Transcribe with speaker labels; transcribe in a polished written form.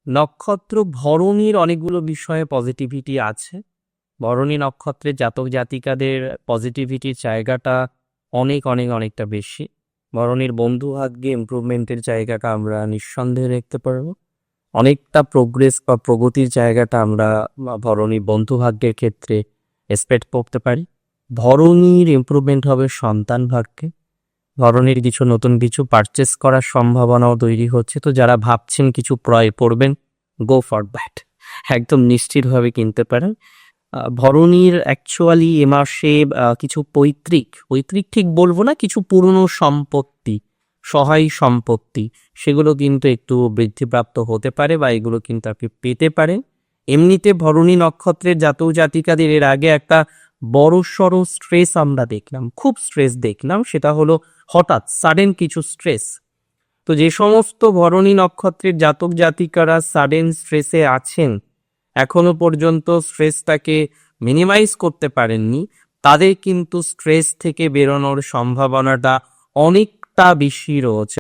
Speaker 1: নক্ষত্র ভরণীর অনেকগুলো বিষয়ে পজিটিভিটি আছে। ভরণী নক্ষত্রের জাতক জাতিকাদের পজিটিভিটির জায়গাটা অনেকটা বেশি। ভরণীর বন্ধু ভাগ্যে ইমপ্রুভমেন্টের জায়গাটা আমরা নিঃসন্দেহে দেখতে পারবো। অনেকটা প্রোগ্রেস বা প্রগতির জায়গাটা আমরা ভরণী বন্ধু ভাগ্যের ক্ষেত্রে এক্সপেক্ট করতে পারি। ভরণীর ইমপ্রুভমেন্ট হবে সন্তান ভাগ্যে। ধরনের নতুন কিছু পারচেস করার সম্ভাবনাও তৈরি হচ্ছে। তো যারা ভাবছেন কিছু ক্রয় করবেন, গো ফর দ্যাট, একদম নিশ্চিতভাবে কিনতে পারেন। ভরণীর অ্যাকচুয়ালি এ মাসে কিছু পৈতৃক ঠিক বলবো না, কিছু পুরনো সম্পত্তি, সহায় সম্পত্তি, সেগুলো কিন্তু একটু বৃদ্ধিপ্রাপ্ত হতে পারে বা এগুলো কিন্তু আপনি পেতে পারেন। এমনিতে ভরণী নক্ষত্রের জাতক জাতিকাদের এর আগে একটা বড়সড় স্ট্রেস আমরা দেখলাম, খুব স্ট্রেস দেখলাম, সেটা হলো হঠাৎ সাডেন কিছু স্ট্রেস। তো যে সমস্ত ভরণী নক্ষত্রের জাতক জাতিকারা সাডেন স্ট্রেসে আছেন, এখনো পর্যন্ত স্ট্রেসটাকে মিনিমাইজ করতে পারেননি, তাদের কিন্তু স্ট্রেস থেকে বেরোনোর সম্ভাবনাটা অনেকটা বেশি রয়েছে।